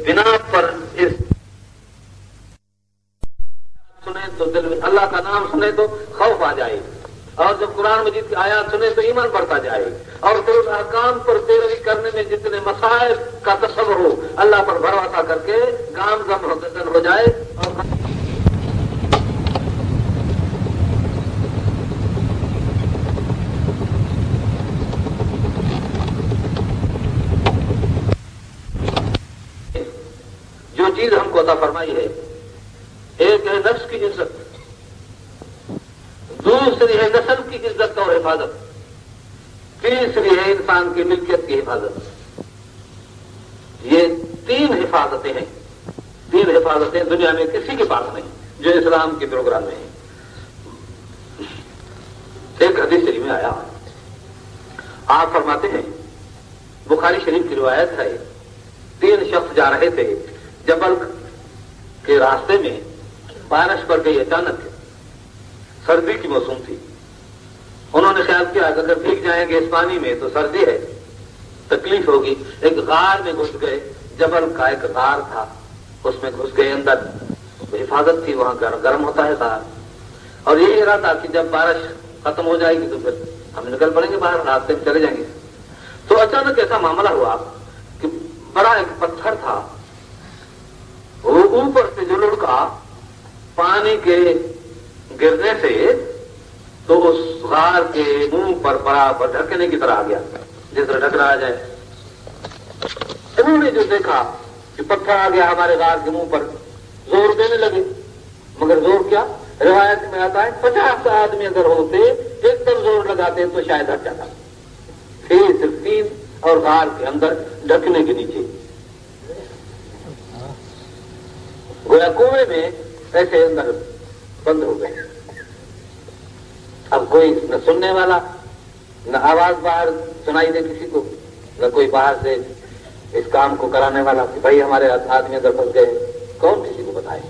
بنا پر اس سنیں تو دل میں سنے تو خوف آ جائے، اور جب قرآن مجید کی آیات سنے تو ایمان بڑھتا جائے، اور پھر اس احکام پر پیروی کرنے میں جتنے مسائل کا تصور ہو اللہ پر بھروسہ کر کے گامزن ہو جائے. اور جو چیز ہم کو عطا فرمائی ہے، ایک ہے نفس کی عزت، دوسری ہے نسل کی عزت اور حفاظت، تیسری ہے انسان کی ملکیت کی حفاظت. یہ تین حفاظتیں ہیں، تین حفاظتیں دنیا میں کسی کے پاس نہیں جو اسلام کے پروگرام میں ہیں. ایک حدیث شریف میں آیا، آپ فرماتے ہیں، بخاری شریف کی روایت ہے، تین شخص جا رہے تھے جبل کے راستے میں، بارش پڑ گئی اچانک، سردی کی موسم تھی. انہوں نے خیال کیا کہ اگر بھیگ جائیں گے اس پانی میں تو سردی ہے، تکلیف ہوگی. ایک غار میں گھس گئے، جبل کا ایک غار تھا، اس میں گھس گئے اندر، حفاظت تھی، وہاں گرم ہوتا ہے غار. اور یہی ارادہ کہ جب بارش ختم ہو جائے گی تو پھر ہم نکل پڑیں گے باہر، راستے میں چلے جائیں گے. تو اچانک ایسا معاملہ ہوا کہ بڑا ایک پتھر تھا، وہ اوپر سے جو لڑکا پانی کے گرنے سے تو اس غار کے منہ پر برابر ڈھکنے کی طرح آ گیا، جس طرح ڈھک رہا جائے. انہوں نے جو دیکھا کہ پتھر آ گیا ہمارے غار کے منہ پر، زور دینے لگے، مگر زور کیا؟ روایت میں آتا ہے 50 آدمی اگر ہوتے ایک دم زور لگاتے تو شاید ہٹ جاتا. صرف 3 اور غار کے اندر ڈھکنے کے نیچے، گویا کنویں میں ایسے اندر بند ہو گئے. اب کوئی نہ سننے والا، نہ آواز باہر سنائی دے کسی کو، نہ کوئی باہر سے اس کام کو کرانے والا کہ بھائی ہمارے آدمی اندر پھنس گئے، کون کسی کو بتائے.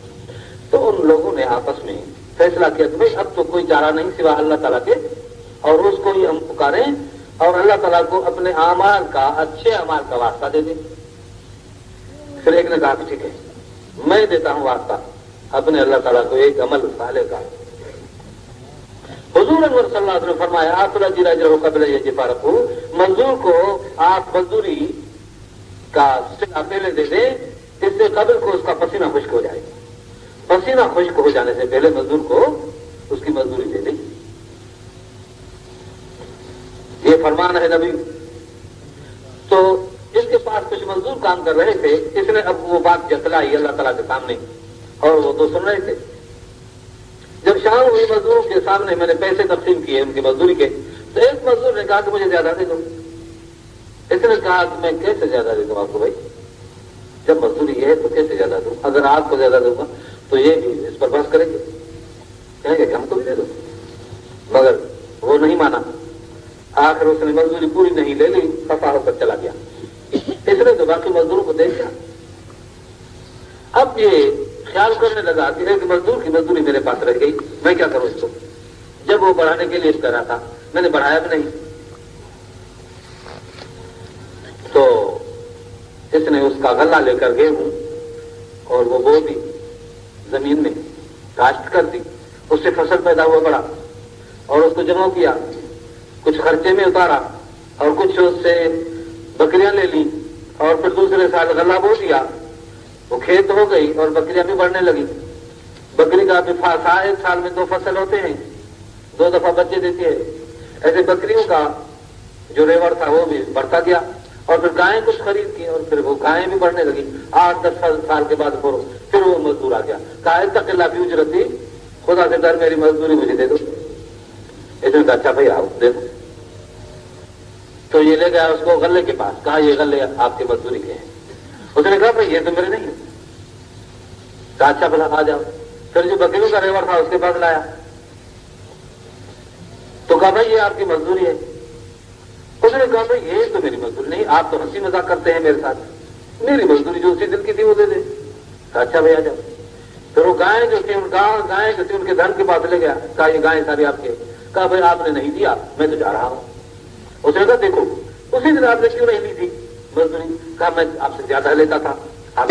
تو ان لوگوں نے آپس میں فیصلہ کیا کہ بھائی اب تو کوئی چارہ نہیں سوا اللہ تعالیٰ کے، اور اس کو ہی ہم پکاریں اور اللہ تعالیٰ کو اپنے اعمال کا، اچھے اعمال کا واسطہ دے دیں. پھر ایک نے کہا کہ ٹھیک ہے، میں دیتا ہوں واسطہ اپنے اللہ تعالیٰ کو ایک عمل صالح کا. حضور انور صلی اللہ علیہ وسلم نے فرمایا، آپ رجل قبل یجفارق، مزدور کو آپ مزدوری کا صلہ پہلے دے دیں، اس سے قبل کو اس کا پسینہ خشک ہو جائے. پسینہ خشک ہو جانے سے پہلے مزدور کو اس کی مزدوری دے دیں. یہ فرمان ہے نبی. تو اس کے پاس کچھ مزدور کام کر رہے تھے، اس نے اب وہ بات جتلائی اللہ تعالیٰ کے سامنے، اور وہ تو سن رہے تھے. جب شام ہوئی مزدوروں کے سامنے میں نے پیسے تقسیم کیے ان کی مزدوری کے، تو ایک مزدور نے کہا کہ مجھے زیادہ دے دو. اس نے کہا کہ میں کیسے زیادہ دے دوں آپ کو؟ بھائی جب مزدوری یہ ہے تو کیسے زیادہ دوں؟ اگر آپ کو زیادہ دوں گا تو یہ بھی اس پر بحث کریں گے، کہیں گے کہ ہم کو بھی دے دو. مگر وہ نہیں مانا. آخر اس نے مزدوری پوری نہیں لے لی، خفا ہو کر چلا گیا. اس نے تو باقی مزدوروں کو دیکھ لیا. اب یہ خیال کرنے لگا کہ ایک مزدور کی مزدوری میرے پاس رہ گئی، میں کیا کروں اس کو؟ جب وہ بڑھانے کے لیے کر رہا تھا میں نے بڑھایا بھی نہیں. تو اس نے اس کا غلہ لے کر گئے ہوں اور وہ بو دی، زمین میں کاشت کر دی، اس سے فصل پیدا ہوا بڑا، اور اس کو جمع کیا، کچھ خرچے میں اتارا اور کچھ اس سے بکریاں لے لی، اور پھر دوسرے سال غلہ بو دیا. وہ کھیت ہو گئی اور بکریاں بھی بڑھنے لگی. بکری کا بھی ایک سال میں 2 فصل ہوتے ہیں، 2 دفعہ بچے دیتی ہے. ایسے بکریوں کا جو ریوڑ تھا وہ بھی بڑھتا گیا، اور پھر گائیں کچھ خرید کی اور پھر وہ گائیں بھی بڑھنے لگی. 8-10 سال کے بعد پھر وہ مزدور آ گیا. کہا اتق اللہ فی اجرتی، خدا سے ڈر میری مزدوری مجھے دے دو. اس نے کہا اچھا بھائی آؤ دے دو. تو یہ لے گیا اس کو غلے کے پاس، کہا یہ غلے آپ کی مزدوری کے ہیں. اس نے کہا بھائی یہ تو میرے نہیں. کہا اچھا بھلا آ جاؤ. پھر جو بکریوں کا ریوڑ تھا اس کے پاس لایا تو کہا بھائی یہ آپ کی مزدوری ہے. اس نے کہا بھائی یہ تو میری مزدوری نہیں، آپ تو ہنسی مذاق کرتے ہیں میرے ساتھ، میری مزدوری جو اسی دل کی تھی وہ دے دے. کہا اچھا بھائی آ جاؤ. پھر وہ گائیں جو تھی گائیں جو تھی ان کے دھن کے پاس لے گیا. کہا یہ گائیں ساری آپ کے. کہا بھائی آپ نے نہیں دیا، میں تو جا رہا ہوں. اس نے کہا دیکھو اسی دن آپ نے کیوں نہیں لی تھی مزدوری؟ کہا میں آپ سے زیادہ لیتا تھا، آپ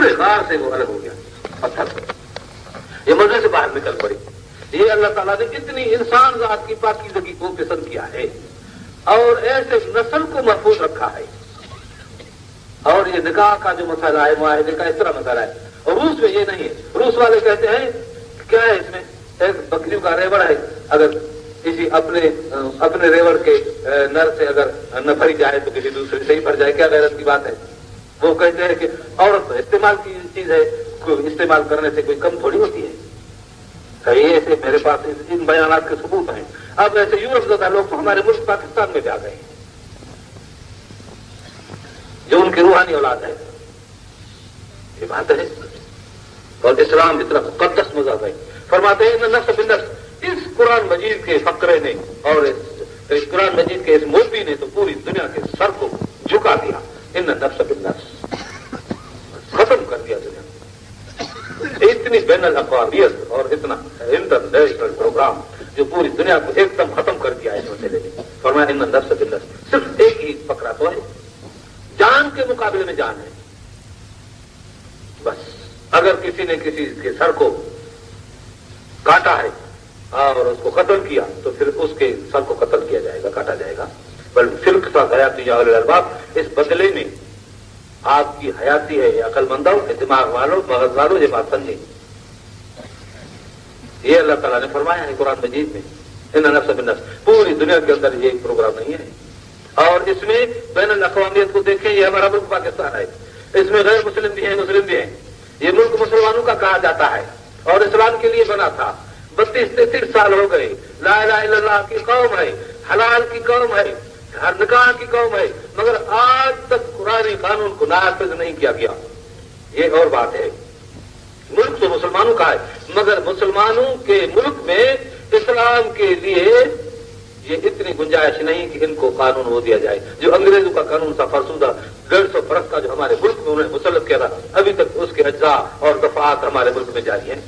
پورے غار سے وہ الگ ہو گیا پتھر سے، یہ مزے سے باہر نکل پڑی۔ یہ اللہ تعالیٰ نے اتنی انسان ذات کی پاکیزگی کو پسند کیا ہے اور ایسے نسل کو محفوظ رکھا ہے۔ اور یہ نکاح کا جو مسئلہ ہے، معاہدے کا اس طرح مسئلہ ہے، اور روس میں یہ نہیں ہے۔ روس والے کہتے ہیں کیا ہے اس میں، ایک بکریوں کا ریوڑ ہے، اگر کسی اپنے ریوڑ کے نر سے اگر نہ بھری جائے تو کسی دوسرے سے ہی بھر جائے، کیا غیرت کی بات ہے۔ وہ کہتے ہیں کہ عورت استعمال کی چیز ہے، استعمال کرنے سے کوئی کم تھوڑی ہوتی ہے۔ ایسے میرے پاس ان بیانات کے ثبوت ہیں۔ اب ایسے یورپ زدہ لوگ تو ہمارے ملک پاکستان میں بھی آ گئے ہیں، جو ان کی روحانی اولاد ہے، یہ بات ہے۔ اور اسلام اتنا مقدس مذہب ہے، فرماتے ہیں ان نفس بالنفس، اس قرآن مجید کے فقرے نے اور اس قرآن مجید کے اس مولوی نے تو پوری دنیا کے سر کو جھکا دیا۔ ان نفس بالنفس، ختم کر دیا دنیا، اتنی بین الاقوامیت اور اتنا انٹرنیشنل پروگرام جو پوری دنیا کو ایک دم ختم کر دیا ہے اس مسئلے نے۔ فرمایا ان نفس بالنفس، صرف ایک ہی فقرہ تو ہے، جان کے مقابلے میں جان ہے۔ بس اگر کسی نے کسی کے سر کو کاٹا ہے اور اس کو قتل کیا تو پھر اس کے سر کو قتل کیا جائے گا، کاٹا جائے گا۔ بلکہ فلک کا حیاتی یا الباب، اس بدلے میں آپ کی حیاتی ہے، عقل مندوں، دماغ والوں، مغز والوں، یہ بات سمجھیں۔ یہ اللہ تعالیٰ نے فرمایا ہے قرآن مجید میں، ان نفس بالنفس۔ پوری دنیا کے اندر یہ ایک پروگرام نہیں ہے، اور اس میں بین الاقوامیت کو دیکھیں، یہ ہمارا ملک پاکستان ہے، اس میں غیر مسلم بھی ہیں، مسلم بھی ہیں۔ یہ ملک مسلمانوں کا کہا جاتا ہے اور اسلام کے لیے بنا تھا۔ 32-33 سال ہو گئے، لا الہ الا اللہ کی قوم ہے، حلال کی قوم ہے، ہر نکاح کی قوم ہے، مگر آج تک قرآن قانون کو نافذ نہیں کیا گیا۔ یہ اور بات ہے، ملک تو مسلمانوں کا ہے، مگر مسلمانوں کے ملک میں اسلام کے لیے یہ اتنی گنجائش نہیں کہ ان کو قانون ہو دیا جائے۔ جو انگریزوں کا قانون تھا فرسودہ 150 برس کا، جو ہمارے ملک میں انہوں نے مسلط کیا تھا، ابھی تک اس کے اجزاء اور دفعات ہمارے ملک میں جاری ہیں۔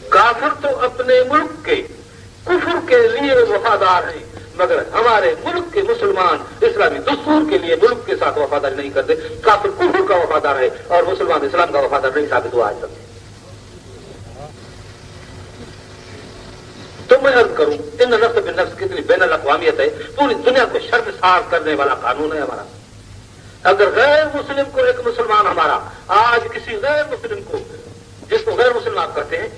کافر تو اپنے ملک کے کفر کے لیے وفادار ہیں، مگر ہمارے ملک کے مسلمان اسلامی دستور کے لیے ملک کے ساتھ وفاداری نہیں کرتے۔ کافر کفر کا وفادار ہے اور مسلمان اسلام کا وفادار نہیں ثابت ہوا آج تک۔ تو میں عرض کروں، ان نفس بالنفس کتنی بین الاقوامیت ہے، پوری دنیا کو شرمسار کرنے والا قانون ہے ہمارا۔ اگر غیر مسلم کو ایک مسلمان ہمارا آج کسی غیر مسلم کو، جس کو غیر مسلم آپ کرتے ہیں،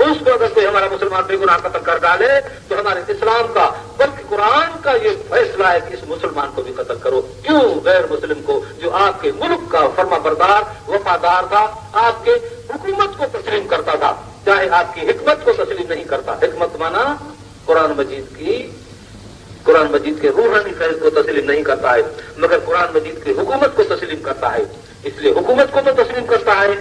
اس کو اگر کوئی ہمارا مسلمان بے گناہ قتل کر ڈالے تو ہمارے اسلام کا بلکہ قرآن کا یہ فیصلہ ہے کہ اس مسلمان کو بھی قتل کرو۔ کیوں غیر مسلم کو، جو آپ کے ملک کا فرما بردار وفادار تھا، آپ کے حکومت کو تسلیم کرتا تھا، چاہے آپ کی حکمت کو تسلیم نہیں کرتا۔ حکمت مانا قرآن مجید کے روحانی فیض کو تسلیم نہیں کرتا ہے، مگر قرآن مجید کی حکومت کو تسلیم کرتا ہے۔ اس لیے حکومت کو تو تسلیم کرتا ہے،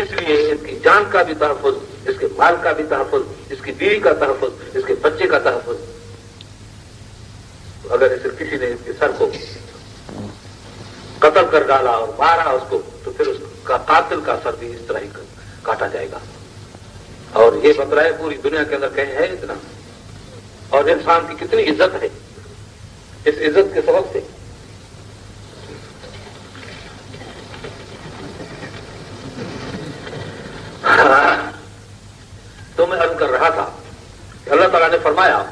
اس لیے اس کی جان کا بھی تحفظ، اس کے مال کا بھی تحفظ، اس کی بیوی کا تحفظ، اس کے بچے کا تحفظ۔ اگر کسی نے اس کے سر کو قتل کر ڈالا اور مارا اس کو، تو پھر اس کا قاتل کا سر بھی اس طرح ہی کاٹا جائے گا۔ اور یہ بترائے پوری دنیا کے اندر کہیں ہے اتنا، اور انسان کی کتنی عزت ہے اس عزت کے سبب سے۔ تو میں عرض کر رہا تھا کہ اللہ تعالیٰ نے فرمایا،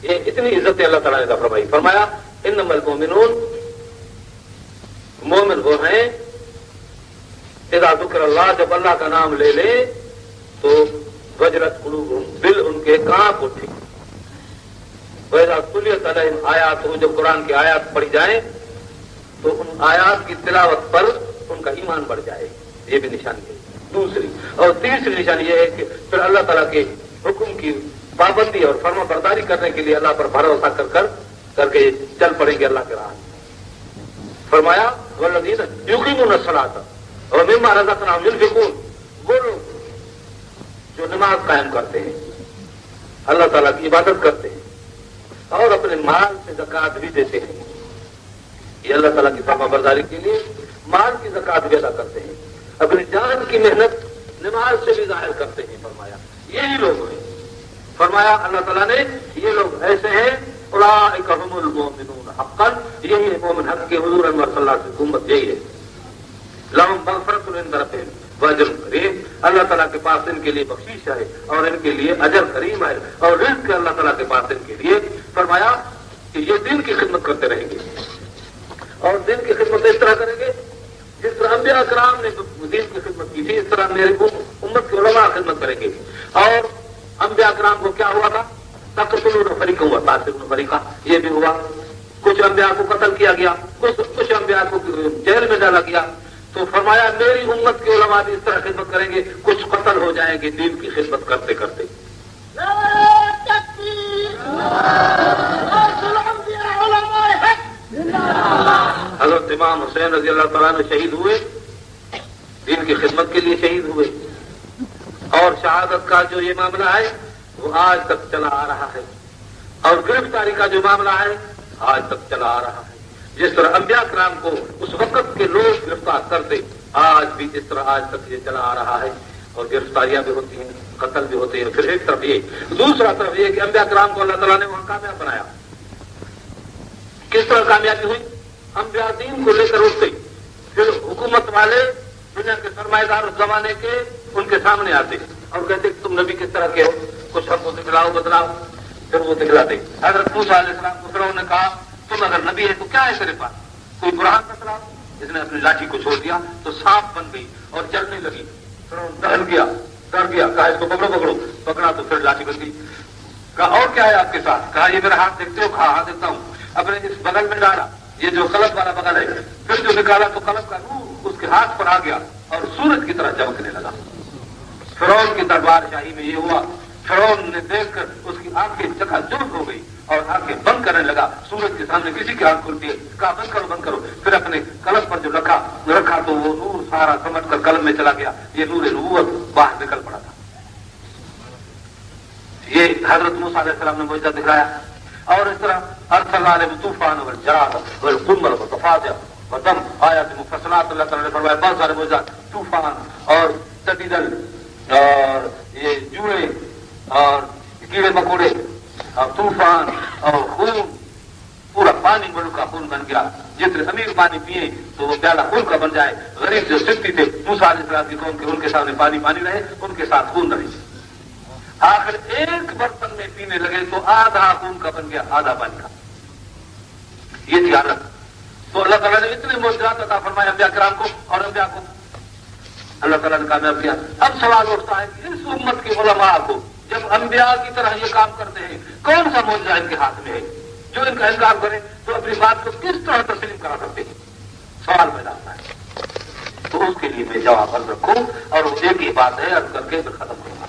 یہ اتنی عزت اللہ تعالیٰ نے فرمایا انما المؤمنون، مومن وہ ہیں اذا ذکر اللہ، جب اللہ کا نام لے لے تو وجلت قلوبہم، دل ان کے کانپ اٹھے۔ وَإِذَا تُلِيَتْ عَلَيْهِمْ آیاتُهُ، جب قرآن کی آیات پڑھی جائیں تو ان آیات کی تلاوت پر ان کا ایمان بڑھ جائے، یہ بھی نشانی ہے۔ دوسری اور تیسری نشانی یہ ہے کہ پھر اللہ تعالیٰ کے حکم کی پابندی اور فرما برداری کرنے کے لیے اللہ پر بھروسہ کر کے چل پڑیں گے اللہ کے راہ۔ فرمایا وَالَّذِينَ يُقِيمُونَ الصَّلَاةَ وَمِمَّا رَزَقْنَاهُمْ يُنْفِقُونَ، وہ لوگ جو نماز قائم کرتے ہیں، اللہ تعالیٰ کی عبادت کرتے ہیں اور اپنے مال سے زکوٰۃ بھی دیتے ہیں۔ یہ اللہ تعالیٰ کی فرما برداری کے لیے مال کی زکوٰۃ بھی ادا کرتے ہیں، اپنی جان کی محنت نماز سے بھی ظاہر کرتے ہیں۔ فرمایا یہی لوگ ہیں، فرمایا اللہ تعالیٰ نے یہ لوگ ایسے ہیں، اولئک هم المؤمنون حقا، یہی ہے مومن حق کے۔ حضور انور صلی اللہ علیہ وسلم کی امت یہی ہے۔ لہم مغفرۃ عند ربہم واجر کریم، اللہ تعالیٰ کے پاس ان کے لیے بخشش ہے اور ان کے لیے اجر کریم ہے اور رزق ہے اللہ تعالیٰ کے پاس ان کے لیے۔ فرمایا کہ یہ دین کی خدمت کرتے رہیں گے اور دین کی خدمت اس طرح کریں گے جس طرح انبیاء کرام نے دین کی خدمت کی تھی، اس طرح میری امت کے علماء خدمت کریں گے۔ اور انبیاء کرام کو کیا ہوا تھا؟ تقتلون فریقا و تاسرون فریقا، یہ بھی ہوا۔ کچھ انبیاء کو قتل کیا گیا، کچھ انبیاء کو جیل میں ڈالا گیا۔ تو فرمایا میری امت کے علماء بھی اس طرح خدمت کریں گے، کچھ قتل ہو جائیں گے دین کی خدمت کرتے کرتے۔ حضرت امام حسین رضی اللہ تعالیٰ نے شہید ہوئے، دین کی خدمت کے لیے شہید ہوئے، اور شہادت کا جو یہ معاملہ ہے وہ آج تک چلا آ رہا ہے، اور گرفتاری کا جو معاملہ ہے آج تک چلا آ رہا ہے۔ جس طرح انبیاء کرام کو اس وقت کے لوگ گرفتار کرتے، آج بھی اس طرح آج تک یہ چلا آ رہا ہے، اور گرفتاریاں بھی ہوتی ہیں، قتل بھی ہوتے ہیں۔ پھر ایک طرف یہ، دوسرا طرف یہ کہ انبیاء کرام کو اللہ تعالیٰ نے وہاں کامیاب بنایا۔ کس طرح کامیابی ہوئی؟ انبیاء دین کو لے کر اٹھتے، پھر حکومت والے دنیا کے سرمایہ دار اس زمانے کے ان کے سامنے آتے اور کہتے کہ تم نبی کس طرح کے ہو، کچھ ہم کو دکھلاؤ بتلاؤ، پھر وہ دکھلاتے۔ حضرت موسیٰ علیہ السلام کو فرعون نے کہا تم اگر نبی ہے تو کیا ہے تیرے پاس، کوئی برہان بتلاؤ۔ اس نے اپنی لاٹھی کو چھوڑ دیا تو سانپ بن گئی اور چلنے لگی۔ فرعون دہل گیا، ڈر گیا، کہا اس کو پکڑو پکڑو، پکڑا تو پھر لاٹھی بن گئی۔ کہا اور کیا ہے آپ کے ساتھ؟ کہا یہ میرا ہاتھ دیکھتے ہو؟ کہا ہاں دیکھتا ہوں۔ اپنے اس بغل میں ڈالا، یہ جو قلب والا بغل ہے، پھر جو نکالا تو قلب کا نور اس کے ہاتھ پر آ گیا اور سورج کی طرح چمکنے لگا۔ فرعون کی دربار شاہی میں یہ ہوا، فرعون نے دیکھ کر اس کی آنکھیں چکا چوند ہو گئی اور آنکھیں بند کرنے لگا۔ سورج کے سامنے کسی کی آنکھ کھلتی ہے، کہا بند کرو بند کرو۔ پھر اپنے قلم پر جو رکھا تو وہ نور سارا سمجھ کر قلم میں چلا گیا، یہ نور نبوت باہر نکل پڑا تھا۔ یہ حضرت موسیٰ علیہ السلام نے معجزہ دکھایا۔ اور اس طرح ارسلنا علیہم الطوفان والجراد والقمل والضفادع والدم آیات مفصلات، اللہ تعالیٰ نے فرمایا بہت سارے معجزات، طوفان اور تتیدل اور یہ جوئے اور کیڑے مکوڑے اور طوفان اور خون، پورا پانی ملک کا خون بن گیا۔ جتنے امیر پانی پیے تو وہ پیالہ خون کا بن جائے۔ غریب جو سکتی تھے موسیٰ علیہ السلام کی قوم کے، ان کے سامنے پانی پانی رہے، ان کے ساتھ خون رہے۔ آخر ایک برتن میں پینے لگے تو آدھا خون کا بن گیا، آدھا پانی کا۔ یہ تھی حالت۔ تو اللہ تعالیٰ نے اتنے معجزات عطا فرمائے انبیاء کرام کو، اور انبیاء کو اللہ تعالیٰ نے کامیاب کیا۔ اب سوال اٹھتا ہے کہ اس امت کے علماء کو جب انبیاء کی طرح یہ کام کرتے ہیں، کون سا معجزہ ان کے ہاتھ میں ہے جو ان کا انکار کرے تو اپنی بات کو کس طرح تسلیم کرا سکتے ہیں؟ سوال پیدا ہوتا ہے۔ تو اس کے لیے میں جواب عرض رکھوں، اور وہ ایک ہی بات ہے، عرض کر کے پھر ختم کروں گا۔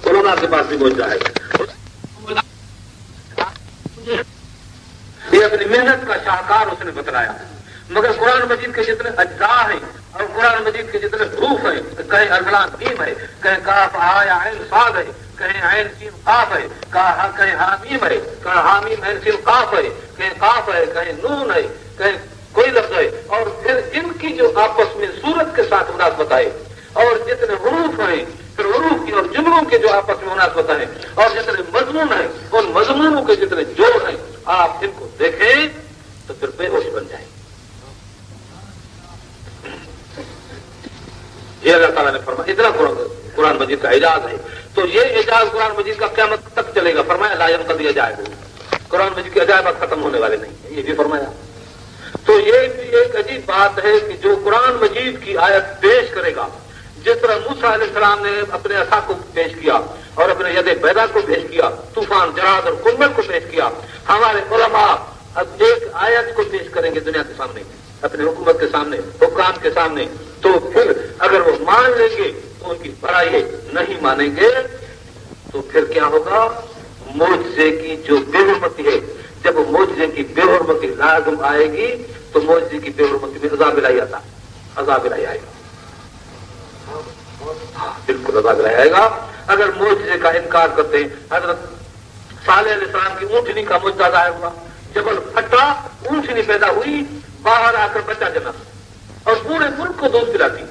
کورونا کے پاس بھی معجزہ ہے، یہ اپنی محنت کا شاہکار اس نے بتلایا، مگر قرآن مجید کے جتنے اجزاء ہیں اور قرآن مجید کے جتنے حروف ہیں، کہیں الف لام میم ہے، کہیں کاف ہا یا عین صاد ہے، کہیں عین سین قاف ہے، کہیں حامیم ہے، کہیں حامیم عین سین قاف ہے، کہیں قاف ہے، کہیں نون ہے، کہیں کوئی لفظ ہے، اور پھر ان کی جو آپس میں صورت کے ساتھ مناسبت ہے، اور جتنے حروف ہیں پھر حروف کی اور جملوں کے جو آپس میں مناسبت ہے، اور جتنے مضمون ہیں ان مضمونوں کے جتنے جوڑ ہیں، آپ ان کو دیکھیں تو پھر بے ہوش بن جائیں۔ یہ اللہ تعالیٰ نے فرمایا اتنا قرآن مجید کا اعجاز ہے۔ تو یہ اعجاز قرآن مجید کا قیامت تک چلے گا۔ فرمایا لا ينقضي عجائبہ، قرآن مجید کے عجائبات ختم ہونے والے نہیں ہیں، یہ بھی فرمایا۔ تو یہ بھی ایک عجیب بات ہے کہ جو قرآن مجید کی آیت پیش کرے گا، جس طرح موسیٰ علیہ السلام نے اپنے عصا کو پیش کیا اور اپنے ید بیضا کو پیش کیا، طوفان جراد اور قمل کو پیش کیا، ہمارے علماء اب ایک آیت کو پیش کریں گے دنیا کے سامنے، اپنے حکومت کے سامنے، حکام کے سامنے، تو پھر اگر وہ مان لیں گے تو ان کی بڑائی ہے، نہیں مانیں گے تو پھر کیا ہوگا؟ معجزے کی جو بے حرمتی ہے، جب معجزے کی بے حرمتی لازم آئے گی تو معجزے کی بے حرمتی میں عذاب الہی آتا ہے، عذاب الہی آئے گا، بالکل عذاب الہی آئے گا اگر معجزے کا انکار کرتے ہیں۔ حضرت صالح علیہ السلام کی اونٹنی کا معجزہ ظاہر ہوا، جبل پھٹا، اونٹنی پیدا ہوئی، باہر آ کر بچہ جنا اور پورے ملک کو دودھ پلاتی،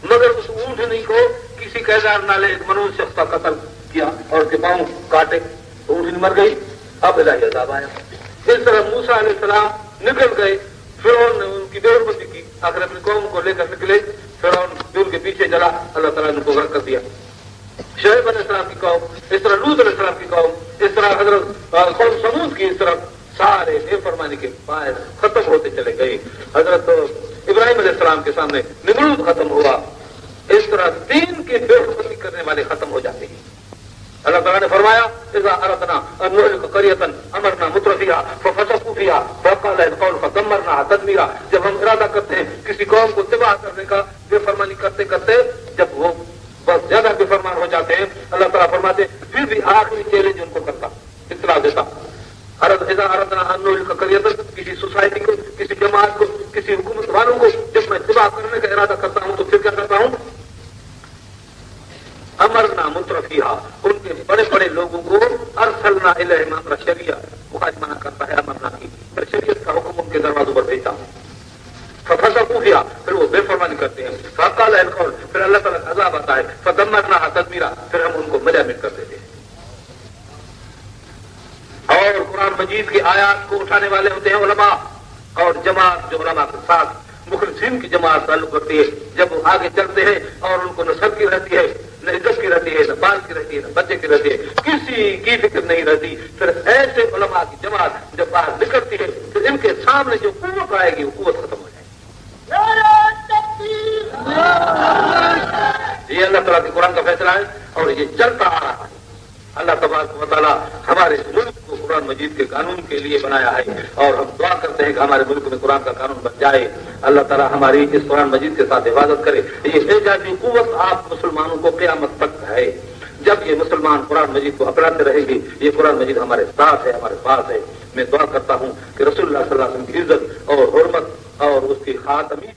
مگر اس اونٹنی کو کسی کردار نہ لے ایک منوج شخص کا قتل کیا اور اس کے پاؤں کاٹے، اونٹنی مر گئی، اب الہی عذاب آیا۔ اس طرح موسیٰ علیہ السلام نکل گئے، فرعون نے ان کی بے حرمتی کی، آخر اپنی قوم کو لے کر نکلے، فرعون بھی ان کے پیچھے چلا، اللہ تعالیٰ نے ان کو غرق کر دیا۔ شعیب علیہ السلام کی قوم، اس طرح لوط علیہ السلام کی قوم، اس طرح حضرت قوم سمود کی، اس طرح سارے بے فرمانی کے باعث ختم ہوتے چلے گئے۔ حضرت ابراہیم علیہ السلام کے سامنے نمرود ختم ہوا، اس طرح دین کے بے حرمتی کرنے والے ختم ہو جاتے ہیں۔ اللہ تعالیٰ نے فرمایا اذا اردنا ان نهلك قرية امرنا مترفيها ففسقوا فيها فقال القول فدمرناها تدميرا، جب ہم ارادہ کرتے ہیں کسی قوم کو تباہ کرنے کا بے فرمانی کرتے کرتے جب وہ بس زیادہ بے فرمان ہو جاتے ہیں، اللہ تعالیٰ فرماتے ہیں پھر بھی آخری چیلنج ان کو کرتا، اطلاع دیتا اذا اردنا ان نهلك قرية، کسی سوسائٹی کو، کسی جماعت کو، کسی حکومت والوں کو جب میں تباہ کرنے کا ارادہ کرتا ہوں تو پھر کیا کرتا ہوں؟ امرنا مترفیہا، ان کے بڑے بڑے لوگوں کو ارسلنا الیہم امر شریعہ، بخاری منع کرتا ہے امرنا کی، میں شریعت کا حکم ان کے دروازوں پر بھیجتا ہوں۔ ففسقوا فیہا، پھر وہ بے فرمانی کرتے ہیں، فقال القول، پھر اللہ تعالیٰ کا عذاب آتا ہے، فدمرناها تدمیرا، پھر ہم ان کو مجامد کر دیتے ہیں۔ اور قرآن مجید کی آیات کو اٹھانے والے ہوتے ہیں علماء، اور جماعت جو علماء کے ساتھ مخلصین کی جماعت تعلق کرتی ہے، جب وہ آگے چلتے ہیں اور ان کو نہ سر کی رہتی ہے، نہ عزت کی رہتی ہے، نہ بال کی رہتی ہے، نہ بچے کی رہتی ہے، کسی کی فکر نہیں رہتی، پھر ایسے علماء کی جماعت جب باہر نکلتی ہے تو ان کے سامنے جو قوت آئے گی وہ قوت ختم ہو جائے گی۔ یہ اللہ تعالیٰ کے قرآن کا فیصلہ ہے اور یہ چلتا آ رہا ہے۔ اللہ تبارک و تعالیٰ ہمارے ملک کو قرآن مجید کے قانون کے لیے بنایا ہے اور ہم دعا کرتے ہیں کہ ہمارے ملک میں قرآن کا قانون بن جائے۔ اللہ تعالیٰ ہماری اس قرآن مجید کے ساتھ حفاظت کرے۔ یہ اعجازی قوت آپ مسلمانوں کو قیامت تک ہے۔ جب یہ مسلمان قرآن مجید کو اپناتے رہیں گے، یہ قرآن مجید ہمارے ساتھ ہے، ہمارے پاس ہے۔ میں دعا کرتا ہوں کہ رسول اللہ صلی اللہ علیہ وسلم کی عزت اور حرمت اور اس کی خاتمی